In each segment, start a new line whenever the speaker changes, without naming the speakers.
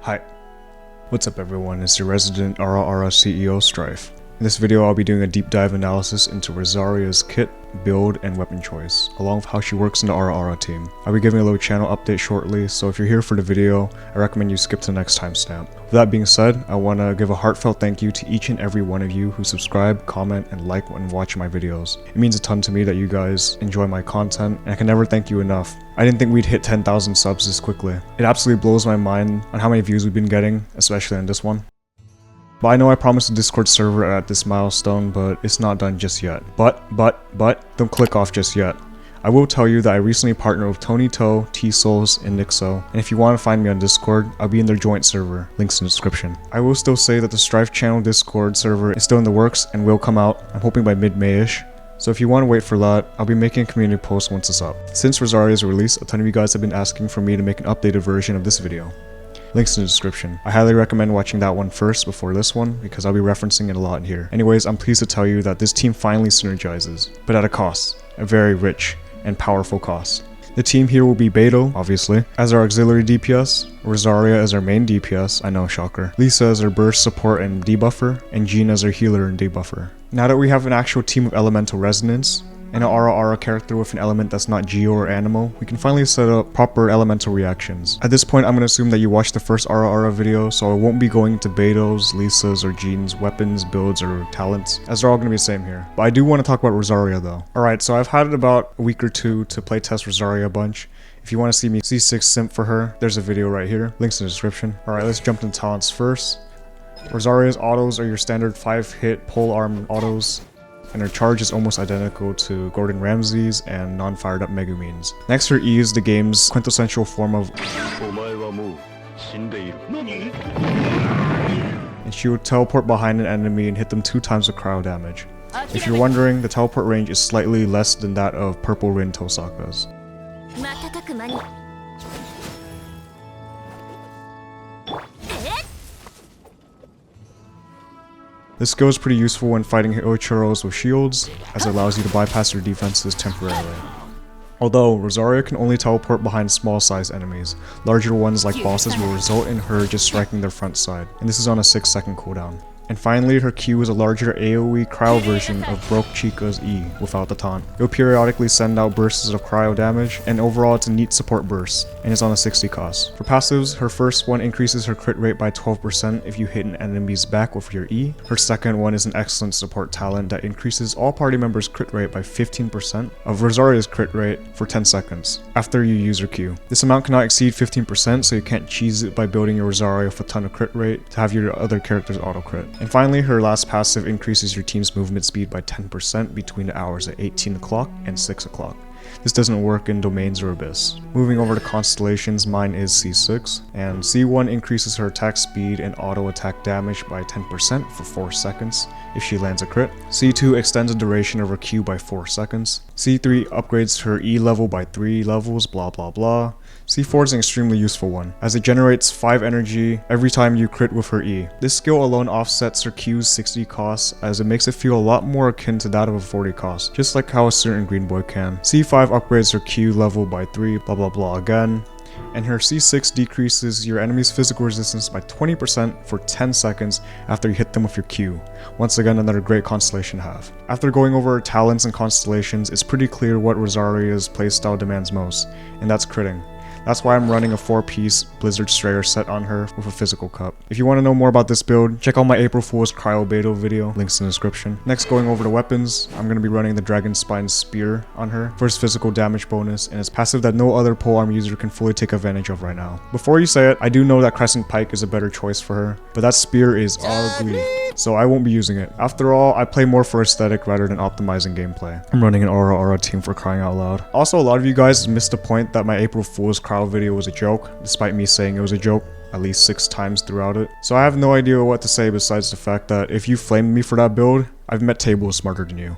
Hi. What's up everyone, it's your resident Ara Ara CEO Strife. In this video I'll be doing a deep dive analysis into Rosaria's kit, build, and weapon choice, along with how she works in the Ara Ara team. I'll be giving a little channel update shortly, so if you're here for the video, I recommend you skip to the next timestamp. With that being said, I want to give a heartfelt thank you to each and every one of you who subscribe, comment, and like when watching my videos. It means a ton to me that you guys enjoy my content, and I can never thank you enough. I didn't think we'd hit 10,000 subs this quickly. It absolutely blows my mind on how many views we've been getting, especially on this one. But I know I promised a Discord server at this milestone, but it's not done just yet. But, don't click off just yet. I will tell you that I recently partnered with Tony Toe, T-Souls, and Nixo, and if you want to find me on Discord, I'll be in their joint server, links in the description. I will still say that the Strife channel Discord server is still in the works and will come out, I'm hoping by mid-May-ish. So if you want to wait for that, I'll be making a community post once it's up. Since Rosaria's release, a ton of you guys have been asking for me to make an updated version of this video. Links in the description. I highly recommend watching that one first before this one, because I'll be referencing it a lot here. Anyways, I'm pleased to tell you that this team finally synergizes, but at a cost. A very rich and powerful cost. The team here will be Beidou, obviously, as our auxiliary DPS, Rosaria as our main DPS, I know, shocker, Lisa as our burst support and debuffer, and Jean as our healer and debuffer. Now that we have an actual team of elemental resonance, and an Ara Ara character with an element that's not Geo or Animal, we can finally set up proper elemental reactions. At this point, I'm going to assume that you watched the first Ara Ara video, so I won't be going into Beidou's, Lisa's, or Jean's weapons, builds, or talents, as they're all going to be the same here. But I do want to talk about Rosaria though. Alright, so I've had about a week or two to playtest Rosaria a bunch. If you want to see me C6 simp for her, there's a video right here, links in the description. Alright, let's jump into talents first. Rosaria's autos are your standard 5-hit pole arm autos, and her charge is almost identical to Gordon Ramsay's and non-fired up Megumin's. Next, her E is the game's quintessential form of and she will teleport behind an enemy and hit them 2 times the cryo damage. If you're wondering, the teleport range is slightly less than that of Purple Rin Tosaka's. This skill is pretty useful when fighting Hiyochiros with shields, as it allows you to bypass their defenses temporarily. Although, Rosaria can only teleport behind small-sized enemies, larger ones like bosses will result in her just striking their front side, and this is on a 6-second cooldown. And finally, her Q is a larger AoE cryo version of Broke Chica's E without the taunt. It will periodically send out bursts of cryo damage, and overall it's a neat support burst, and is on a 60 cost. For passives, her first one increases her crit rate by 12% if you hit an enemy's back with your E. Her second one is an excellent support talent that increases all party members' crit rate by 15% of Rosaria's crit rate for 10 seconds, after you use her Q. This amount cannot exceed 15%, so you can't cheese it by building your Rosaria with a ton of crit rate to have your other characters auto crit. And finally, her last passive increases your team's movement speed by 10% between the hours at 18 o'clock and 6 o'clock. This doesn't work in Domains or Abyss. Moving over to Constellations, mine is C6, and C1 increases her attack speed and auto attack damage by 10% for 4 seconds if she lands a crit. C2 extends the duration of her Q by 4 seconds. C3 upgrades her E level by 3 levels, blah blah blah. C4 is an extremely useful one, as it generates 5 energy every time you crit with her E. This skill alone offsets her Q's 60 cost, as it makes it feel a lot more akin to that of a 40 cost, just like how a certain green boy can. C5 upgrades her Q level by 3, blah blah blah again. And her C6 decreases your enemy's physical resistance by 20% for 10 seconds after you hit them with your Q. Once again, another great constellation to have. After going over her talents and constellations, it's pretty clear what Rosaria's playstyle demands most, and that's critting. That's why I'm running a 4-piece Blizzard Strayer set on her with a physical cup. If you want to know more about this build, check out my April Fool's Cryo Beidou video, links in the description. Next, going over to weapons, I'm going to be running the Dragon Spine Spear on her for its physical damage bonus, and it's passive that no other polearm user can fully take advantage of right now. Before you say it, I do know that Crescent Pike is a better choice for her, but that spear is ugly, so I won't be using it. After all, I play more for aesthetic rather than optimizing gameplay. I'm running an Ara Ara team for crying out loud. Also, a lot of you guys missed the point that my April Fool's Cryo video was a joke, despite me saying it was a joke at least 6 times throughout it. So I have no idea what to say besides the fact that if you flamed me for that build, I've met tables smarter than you.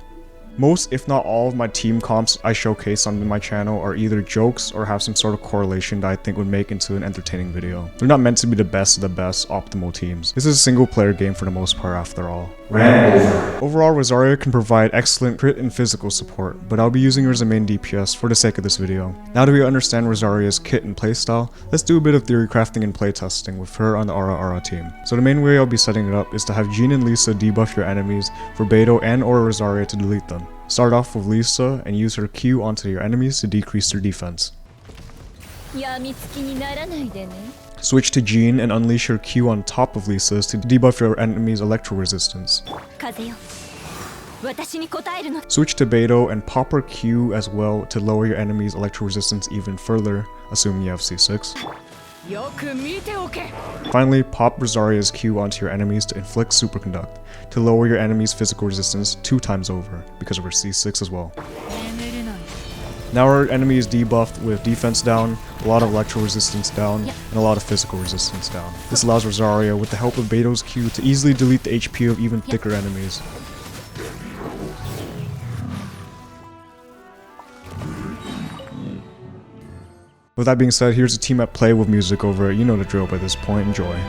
Most, if not all, of my team comps I showcase on my channel are either jokes or have some sort of correlation that I think would make into an entertaining video. They're not meant to be the best of the best optimal teams. This is a single player game for the most part after all. Overall, Rosaria can provide excellent crit and physical support, but I'll be using her as a main DPS for the sake of this video. Now that we understand Rosaria's kit and playstyle, let's do a bit of theory crafting and playtesting with her on the Ara Ara team. So the main way I'll be setting it up is to have Jean and Lisa debuff your enemies for Beidou and or Rosaria to delete them. Start off with Lisa and use her Q onto your enemies to decrease their defense. Switch to Jean and unleash her Q on top of Lisa's to debuff your enemy's electro resistance. Switch to Beidou and pop her Q as well to lower your enemy's electro resistance even further, assuming you have C6. Finally, pop Rosaria's Q onto your enemies to inflict Superconduct, to lower your enemy's physical resistance 2 times over, because of her C6 as well. Now our enemy is debuffed with defense down, a lot of electro resistance down, and a lot of physical resistance down. This allows Rosaria, with the help of Beidou's Q, to easily delete the HP of even thicker enemies. With that being said, here's a team at play with music over it. You know the drill by this point. Enjoy.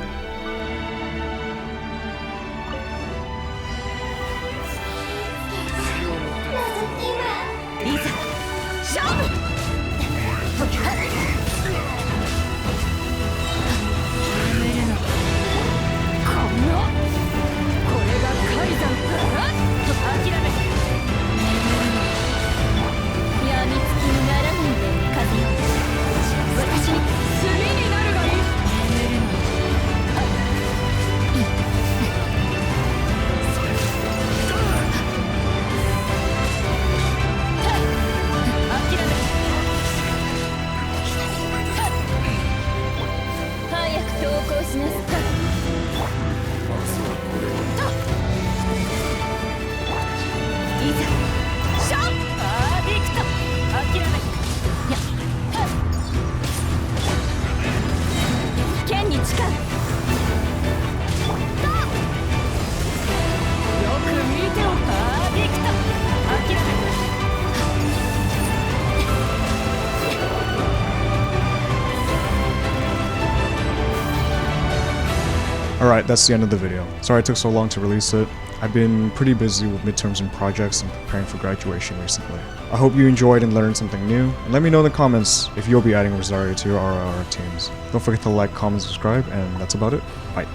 Alright, that's the end of the video. Sorry it took so long to release it. I've been pretty busy with midterms and projects and preparing for graduation recently. I hope you enjoyed and learned something new, and let me know in the comments if you'll be adding Rosaria to your Ara Ara teams. Don't forget to like, comment, subscribe, and that's about it. Bye.